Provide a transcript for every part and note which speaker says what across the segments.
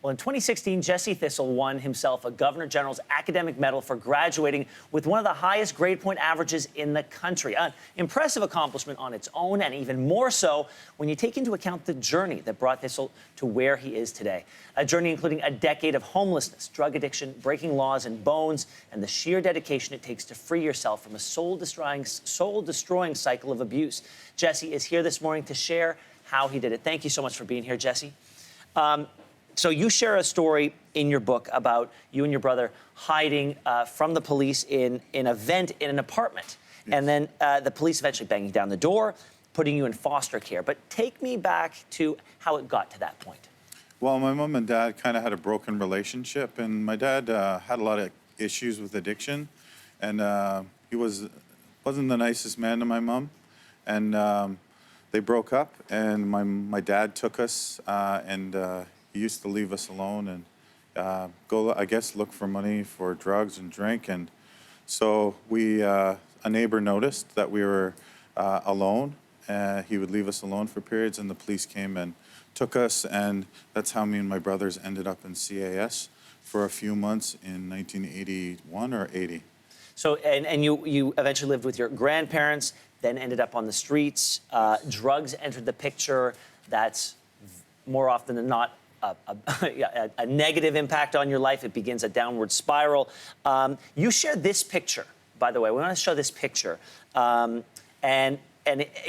Speaker 1: Well, in 2016, Jesse Thistle won himself a Governor General's Academic Medal for graduating with one of the highest grade point averages in the country. An impressive accomplishment on its own, and even more so when you take into account the journey that brought Thistle to where he is today. A journey including a decade of homelessness, drug addiction, breaking laws and bones, and the sheer dedication it takes to free yourself from a soul-destroying cycle of abuse. Jesse is here this morning to share how he did it. Thank you so much for being here, Jesse. So you share a story in your book about you and your brother hiding from the police in a vent in an apartment. Yes. And then the police eventually banging down the door, putting you in foster care. But take me back to how it got to that point.
Speaker 2: Well, my mom and dad kind of had a broken relationship, and my dad had a lot of issues with addiction, and he wasn't the nicest man to my mom, and they broke up, and my dad took us, and he used to leave us alone and go, I guess, look for money for drugs and drink. And so a neighbor noticed that we were alone. He would leave us alone for periods, and the police came and took us. And that's how me and my brothers ended up in CAS for a few months in 1981 or 80. So,
Speaker 1: and you eventually lived with your grandparents, then ended up on the streets. Drugs entered the picture. That's more often than not a negative impact on your life. It begins a downward spiral. You share this picture, by the way. We want to show this picture. And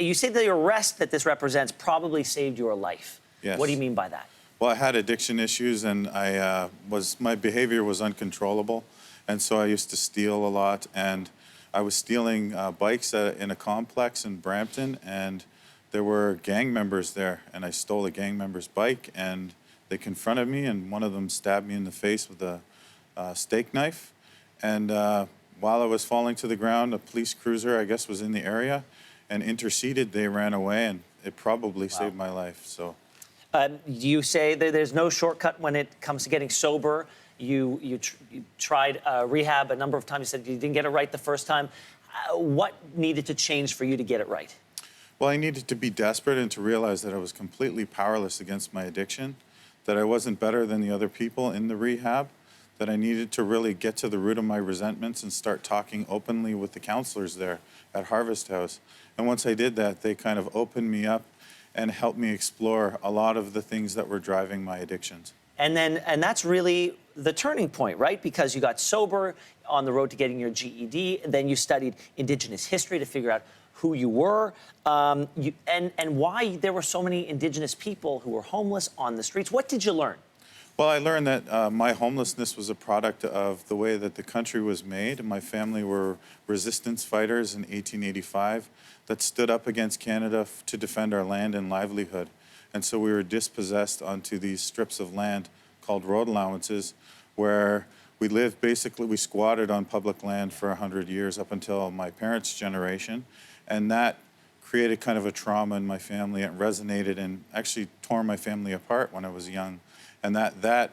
Speaker 1: you say the arrest that this represents probably saved your life.
Speaker 2: Yes.
Speaker 1: What do you mean by that?
Speaker 2: Well, I had addiction issues, and my behavior was uncontrollable. And so I used to steal a lot, and I was stealing bikes in a complex in Brampton, and there were gang members there, and I stole a gang member's bike, and they confronted me, and one of them stabbed me in the face with a steak knife. And while I was falling to the ground, a police cruiser, I guess, was in the area and interceded. They ran away, and it probably saved my life. So,
Speaker 1: you say that there's no shortcut when it comes to getting sober. You tried rehab a number of times. You said you didn't get it right the first time. What needed to change for you to get it right?
Speaker 2: Well, I needed to be desperate and to realize that I was completely powerless against my addiction, that I wasn't better than the other people in the rehab, that I needed to really get to the root of my resentments and start talking openly with the counselors there at Harvest House. And once I did that, they kind of opened me up and helped me explore a lot of the things that were driving my addictions.
Speaker 1: And that's really the turning point, right? Because you got sober on the road to getting your GED, and then you studied Indigenous history to figure out who you were, and why there were so many Indigenous people who were homeless on the streets. What did you learn?
Speaker 2: Well, I learned that my homelessness was a product of the way that the country was made. My family were resistance fighters in 1885 that stood up against Canada to defend our land and livelihood. And so we were dispossessed onto these strips of land called road allowances, where we lived, basically, we squatted on public land for 100 years up until my parents' generation. And that created kind of a trauma in my family. It resonated and actually tore my family apart when I was young. And that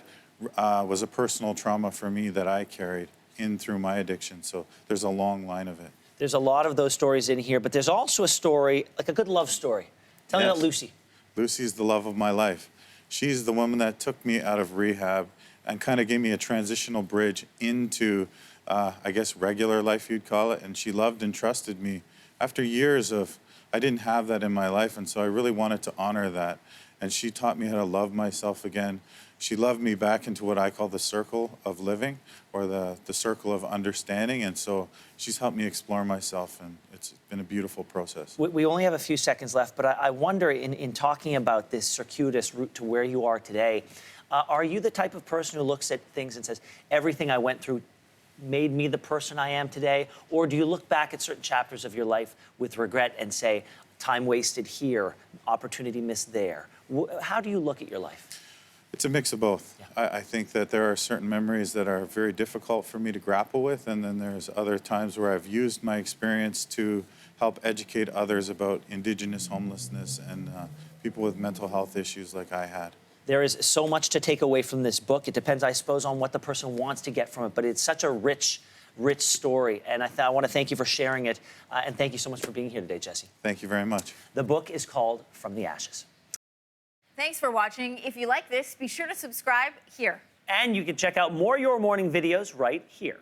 Speaker 2: was a personal trauma for me that I carried in through my addiction. So there's a long line of it.
Speaker 1: There's a lot of those stories in here, but there's also a story, like a good love story. Tell me about Lucy.
Speaker 2: Lucy's the love of my life. She's the woman that took me out of rehab and kind of gave me a transitional bridge into, I guess, regular life, you'd call it. And she loved and trusted me. After years I didn't have that in my life, and so I really wanted to honor that. And she taught me how to love myself again. She loved me back into what I call the circle of living, or the circle of understanding. And so she's helped me explore myself, and it's been a beautiful process.
Speaker 1: We only have a few seconds left, but I wonder, in talking about this circuitous route to where you are today, are you the type of person who looks at things and says, everything I went through made me the person I am today? Or do you look back at certain chapters of your life with regret and say, time wasted here, opportunity missed there? How do you look at your life?
Speaker 2: It's a mix of both. Yeah. I think that there are certain memories that are very difficult for me to grapple with, and then there's other times where I've used my experience to help educate others about Indigenous homelessness and people with mental health issues like I had.
Speaker 1: There is so much to take away from this book. It depends, I suppose, on what the person wants to get from it, but it's such a rich story, and I want to thank you for sharing it, and thank you so much for being here today, Jesse.
Speaker 2: Thank you very much.
Speaker 1: The book is called From the Ashes.
Speaker 3: Thanks for watching. If you like this, be sure to subscribe here.
Speaker 1: And you can check out more Your Morning videos right here.